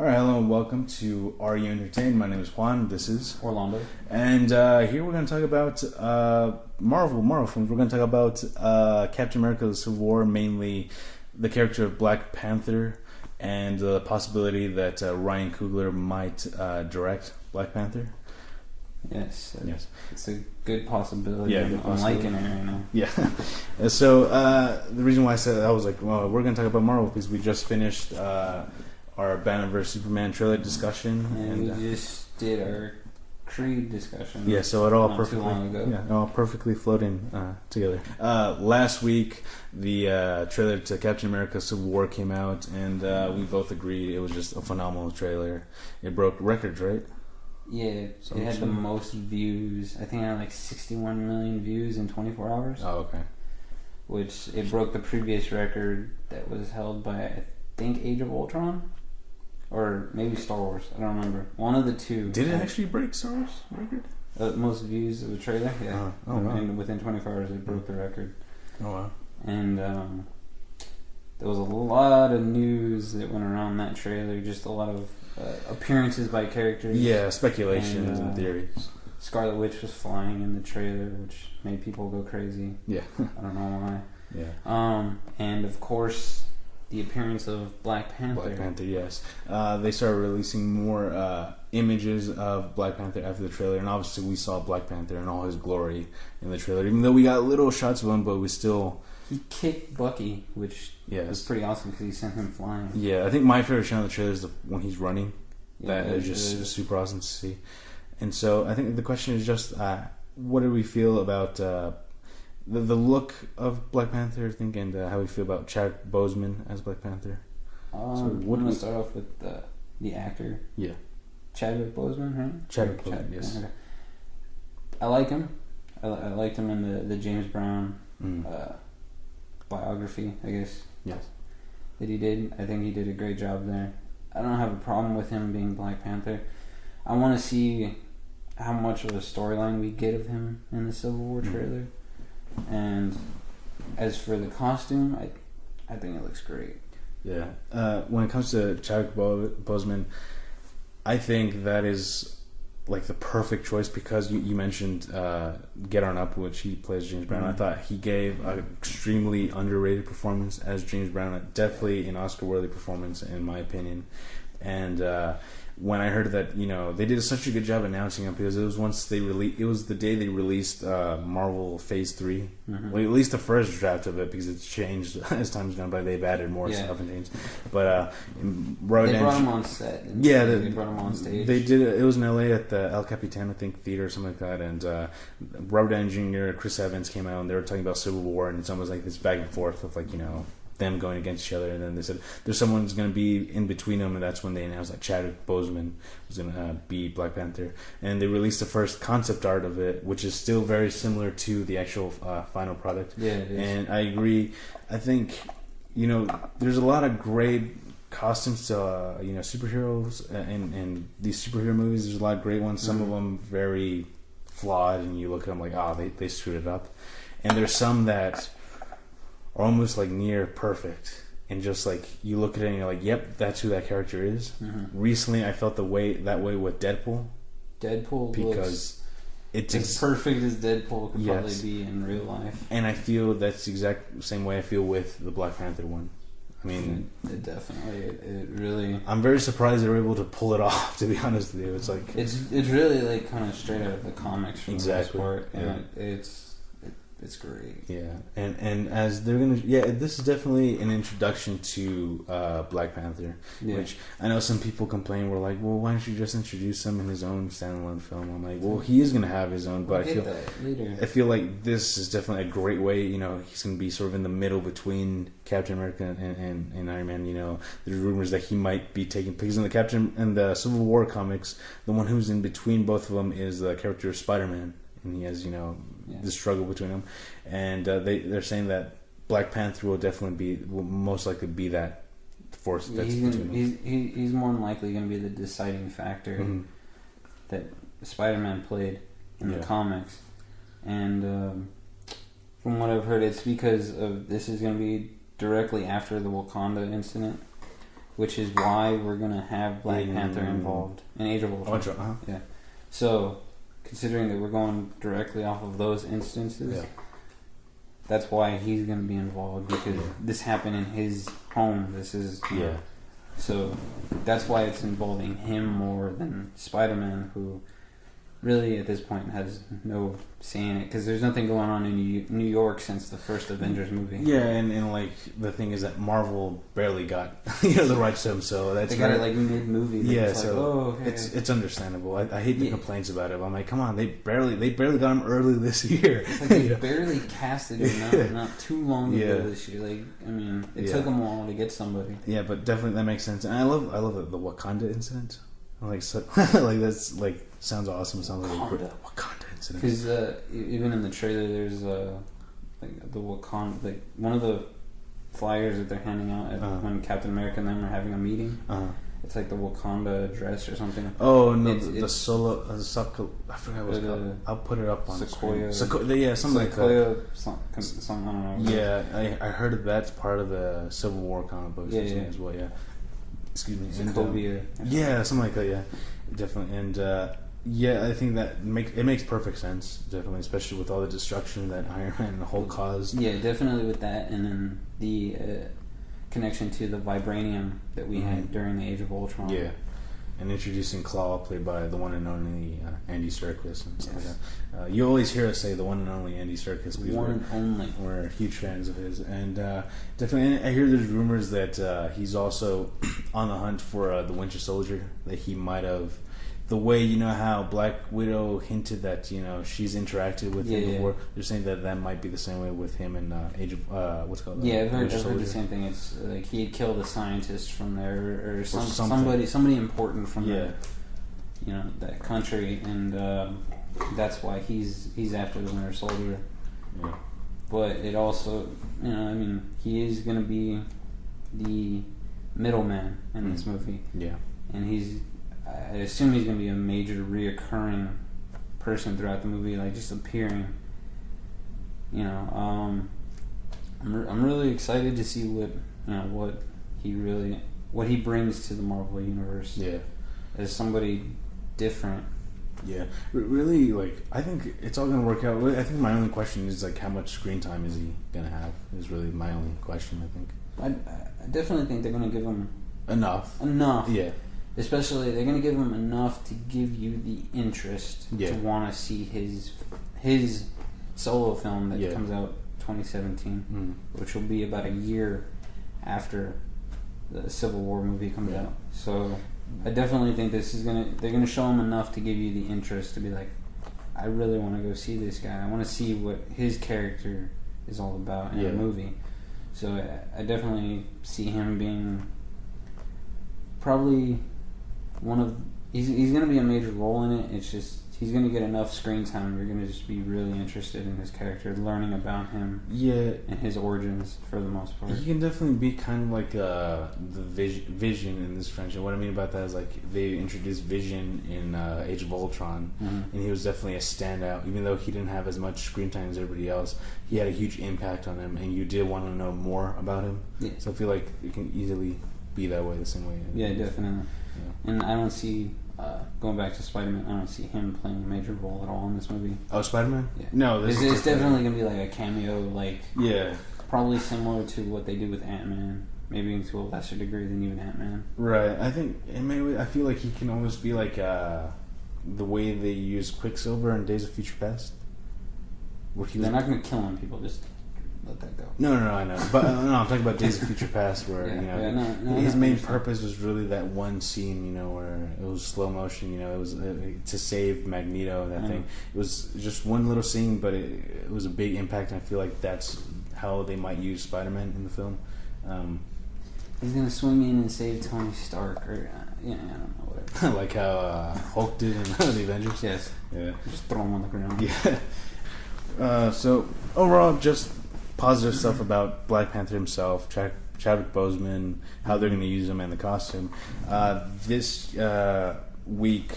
All right, hello and welcome to Are You Entertained? My name is Juan. This is Orlando. And here we're going to talk about Marvel films. We're going to talk about Captain America: The Civil War, mainly the character of Black Panther, and the possibility that Ryan Coogler might direct Black Panther. Yes. It's a good possibility. Yeah, I'm liking it right now. Yeah. So the reason why I said that, I was like, well, we're going to talk about Marvel because we just finished our Batman vs Superman trailer discussion, and we just did our Creed discussion. Yeah, so it all not perfectly, too long ago. Yeah, all perfectly flowed in together. Last week, the trailer to Captain America: Civil War came out, and we both agreed it was just a phenomenal trailer. It broke records, right? Yeah, it had the most views. I think it had like 61 million views in 24 hours. Oh, okay. Which it broke the previous record that was held by, I think, Age of Ultron. Or maybe Star Wars. I don't remember. One of the two. Did it actually break Star Wars record? Most views of a trailer? Yeah. Oh, wow. And within 24 hours, it broke the record. Oh, wow. And there was a lot of news that went around that trailer. Just a lot of appearances by characters. Yeah, speculations and theories. Scarlet Witch was flying in the trailer, which made people go crazy. Yeah. I don't know why. Yeah. And of course, the appearance of Black Panther. Black Panther, yes. They started releasing more images of Black Panther after the trailer, and obviously we saw Black Panther in all his glory in the trailer. Even though we got little shots of him, but we still... He kicked Bucky, which was pretty awesome because he sent him flying. Yeah, I think my favorite shot of the trailer is when he's running. Yeah, that is just super awesome to see. And so I think the question is just, what do we feel about... the look of Black Panther, I think, and how we feel about Chadwick Boseman as Black Panther. So I'm going to start off with the actor. Yeah. Chadwick Boseman, right? Chadwick Boseman, yes. Okay. I like him. I liked him in the James Brown biography, I guess. Yes. That he did. I think he did a great job there. I don't have a problem with him being Black Panther. I want to see how much of a storyline we get of him in the Civil War trailer. And as for the costume, I think it looks great. Yeah. When it comes to Chadwick Boseman, I think that is like the perfect choice because you mentioned Get On Up, which he plays James Brown. I thought he gave an extremely underrated performance as James Brown. Definitely an Oscar-worthy performance, in my opinion. And when I heard that, they did such a good job announcing it because it was the day they released Marvel Phase 3. Mm-hmm. Well, at least the first draft of it, because it's changed as time's gone by. They've added more stuff and things. But they brought him on set. They brought him on stage. They did it. It was in LA at the El Capitan, I think, theater or something like that. And Robert Downey Jr., Chris Evans came out and they were talking about Civil War, and it's almost like this back and forth of them going against each other, and then they said there's someone's going to be in between them, and that's when they announced that Chadwick Boseman was going to be Black Panther, and they released the first concept art of it, which is still very similar to the actual final product. Yeah, it is. And I agree. I think there's a lot of great costumes to superheroes in these superhero movies. There's a lot of great ones. Some of them very flawed, and you look at them like, they screwed it up, and there's some that are almost like near perfect, and just like you look at it and you're like, yep, that's who that character is. Recently I felt that way with Deadpool because it's as perfect as Deadpool could probably be in real life, and I feel that's the exact same way I feel with the Black Panther one. I mean, it definitely, it really... I'm very surprised they were able to pull it off, to be honest with you. It's like it's really like kind of straight out of the comics for the most part, and it's great. Yeah, and as they're gonna, this is definitely an introduction to Black Panther, which I know some people complain. We're like, well, why don't you just introduce him in his own standalone film? I'm like, well, he is gonna have his own, but I feel like this is definitely a great way. He's gonna be sort of in the middle between Captain America and Iron Man. There's rumors that he might be taking, because in the Civil War comics, the one who's in between both of them is the character of Spider-Man. And he has, the struggle between them, and they're saying that Black Panther will most likely be that force that's between them. He's more than likely going to be the deciding factor that Spider-Man played in the comics, and from what I've heard, it's because of this is going to be directly after the Wakanda incident, which is why we're gonna have Black Panther involved in Age of Ultron. Yeah. So, considering that we're going directly off of those instances, that's why he's gonna be involved, because this happened in his home. This is So that's why it's involving him more than Spider-Man, who really at this point has no say in it, because there's nothing going on in New York since the first Avengers movie. Yeah, and like the thing is that Marvel barely got the rights to him, so that's they got it like mid movie. Yeah, so it's understandable. I hate the complaints about it. I'm like, come on, they barely got him early this year. Like they barely casted him not too long ago this year. Like, I mean, it took them a while to get somebody. Yeah, but definitely that makes sense. And I love the Wakanda incident. Like, so, like that's like sounds awesome. Sounds like a great Wakanda incident. Because even in the trailer, there's like the Wakanda, like one of the flyers that they're handing out when Captain America and them are having a meeting. It's like the Wakanda dress or something. Oh no, the solo, I forgot what it's called. I'll put it up on Sequoia. Yeah, something like that. Something, I don't know. Yeah, I heard that that's part of the Civil War comic books as well. Yeah. Excuse me. Sokovia. Yeah, something like that. Yeah, definitely. And I think that it makes perfect sense. Definitely, especially with all the destruction that Iron Man and the Hulk caused. Yeah, definitely with that, and then the connection to the vibranium that we had during the Age of Ultron. Yeah. And introducing Claw, played by the one and only Andy Serkis, and stuff like that. You always hear us say the one and only Andy Serkis. We're huge fans of his, and definitely. And I hear there's rumors that he's also on the hunt for the Winter Soldier. That he might have, the way how Black Widow hinted that she's interacted with him before. They're saying that might be the same way with him in Age of what's it called? Yeah, I've heard the same thing. It's like he had killed a scientist from there, or somebody important from that country, and that's why he's after the Winter Soldier. Yeah. But it also, he is going to be the middleman in this movie. Yeah, and I assume he's going to be a major reoccurring person throughout the movie, like just appearing. I'm really excited to see what he brings to the Marvel universe. Yeah, as somebody different. Yeah, really. Like, I think it's all going to work out. I think my only question is like, how much screen time is he going to have? Is really my only question. I think. I definitely think they're going to give him enough. Yeah. Especially, they're going to give him enough to give you the interest to want to see his solo film that comes out 2017, which will be about a year after the Civil War movie comes out. So I definitely think they're gonna show him enough to give you the interest to be like, I really want to go see this guy. I want to see what his character is all about in the movie. So I definitely see him being probably he's going to be a major role in it. It's just he's going to get enough screen time. You're going to just be really interested in his character, learning about him, and his origins for the most part. He can definitely be kind of like the Vision in this franchise. What I mean about that is like they introduced Vision in Age of Ultron, and he was definitely a standout. Even though he didn't have as much screen time as everybody else, he had a huge impact on him, and you did want to know more about him. Yeah. So I feel like it can easily be that way, the same way. Yeah, definitely. Yeah. And I don't see, going back to Spider-Man, I don't see him playing a major role at all in this movie. Oh, Spider-Man? Yeah. No, it's definitely going to be like a cameo, probably similar to what they do with Ant-Man, maybe to a lesser degree than even Ant-Man. Right. I feel like he can almost be like the way they use Quicksilver in Days of Future Past. They're not going to kill him, people just let that go. No, I know. But no, I'm talking about Days of Future Past, where his main purpose was really that one scene, where it was slow motion. It was to save Magneto. That thing. It was just one little scene, but it was a big impact. And I feel like that's how they might use Spider-Man in the film. He's gonna swing in and save Tony Stark, or I don't know, whatever. Like how Hulk did in the Avengers. Yes. Yeah. Just throw him on the ground. Yeah. So overall, just positive stuff about Black Panther himself, Chadwick Boseman, how they're going to use him and the costume. This week,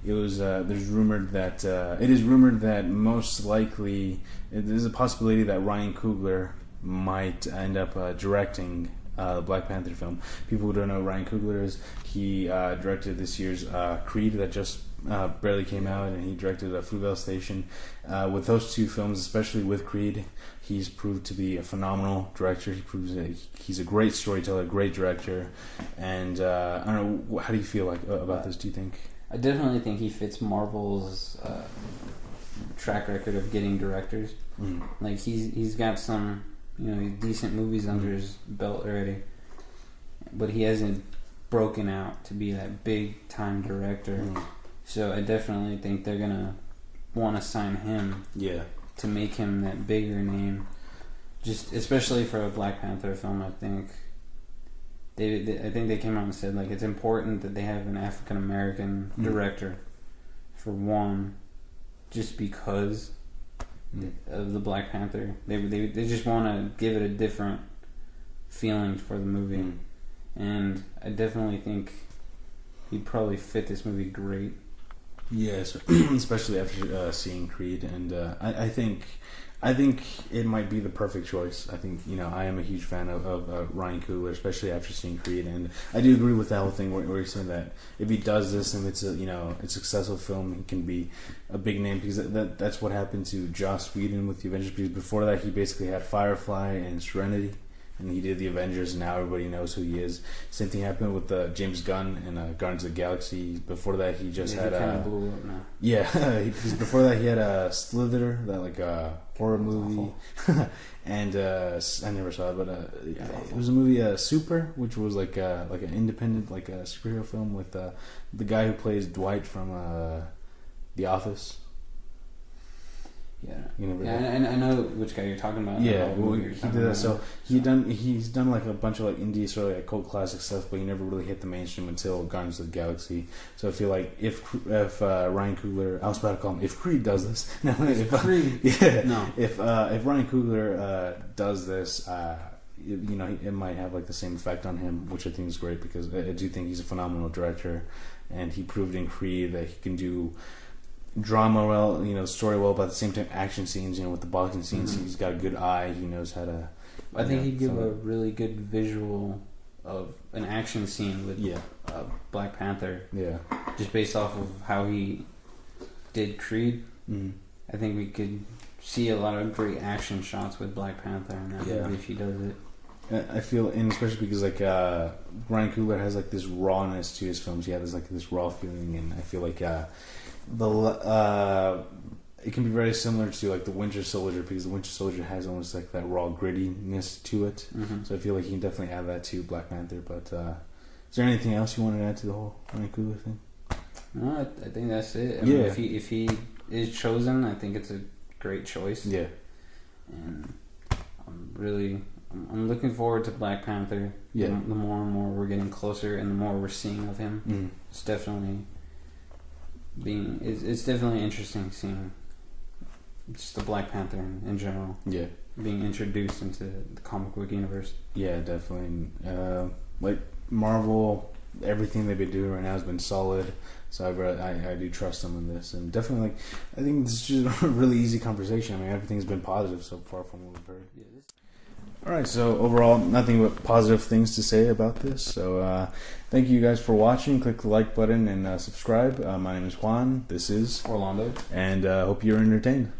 it was it is rumored that most likely there's a possibility that Ryan Coogler might end up directing Black Panther film. People who don't know Ryan Coogler is, he directed this year's Creed that just barely came out, and he directed Fruitvale Station. With those two films, especially with Creed, he's proved to be a phenomenal director. He proves that he's a great storyteller, great director, and I don't know, how do you feel like about this? Do you think? I definitely think he fits Marvel's track record of getting directors. Like he's got some decent movies under his belt already, but he hasn't broken out to be that big time director. So I definitely think they're gonna want to sign him. Yeah. To make him that bigger name, just especially for a Black Panther film. I think they came out and said like it's important that they have an African American director for one, just because of the Black Panther. They just want to give it a different feeling for the movie, and I definitely think he'd probably fit this movie great. Yes, especially after seeing Creed, and I think it might be the perfect choice. I think I am a huge fan of Ryan Coogler, especially after seeing Creed, and I do agree with that whole thing where you're saying that if he does this and it's a successful film, he can be a big name, because that's what happened to Joss Whedon with the Avengers. Because before that, he basically had Firefly and Serenity, and he did the Avengers, and now everybody knows who he is. Same thing happened with James Gunn and Guardians of the Galaxy. Before that, he just had kind of blew up now. Yeah, before that he had a Slither, that horror movie, and I never saw it, but it was a movie Super, which was like an independent superhero film with the guy who plays Dwight from The Office. Yeah, and I know which guy you're talking about. Yeah, he did that. So he's done like a bunch of indie sort of cult classic stuff, but he never really hit the mainstream until Guardians of the Galaxy. So I feel like if Ryan Coogler, I was about to call him, if Creed does this, if Ryan Coogler does this, it might have the same effect on him, which I think is great, because I do think he's a phenomenal director, and he proved in Creed that he can do drama well, story well, but at the same time action scenes, with the boxing scenes, he's got a good eye, he knows how to... I think he'd give a really good visual of an action scene with Black Panther. Yeah. Just based off of how he did Creed. I think we could see a lot of great action shots with Black Panther in that movie if he does it. I feel, and especially because Ryan Coogler has this rawness to his films. He has this raw feeling, and I feel like it can be very similar to the Winter Soldier, because the Winter Soldier has almost that raw grittiness to it. So I feel like he can definitely add that to Black Panther. But is there anything else you want to add to the whole Ryan Coogler thing? No, I think that's it. I mean, if he is chosen, I think it's a great choice. Yeah, and I'm looking forward to Black Panther. Yeah, the more and more we're getting closer, and the more we're seeing of him, it's definitely it's definitely interesting seeing just the Black Panther in general. Yeah, being introduced into the comic book universe. Yeah, definitely. Marvel, everything they've been doing right now has been solid. So I do trust them in this, and definitely I think this is just a really easy conversation. I mean, everything's been positive so far from what we've heard. Yeah, Alright, so overall, nothing but positive things to say about this. So thank you guys for watching. Click the like button and subscribe. My name is Juan. This is Orlando. And hope you're entertained.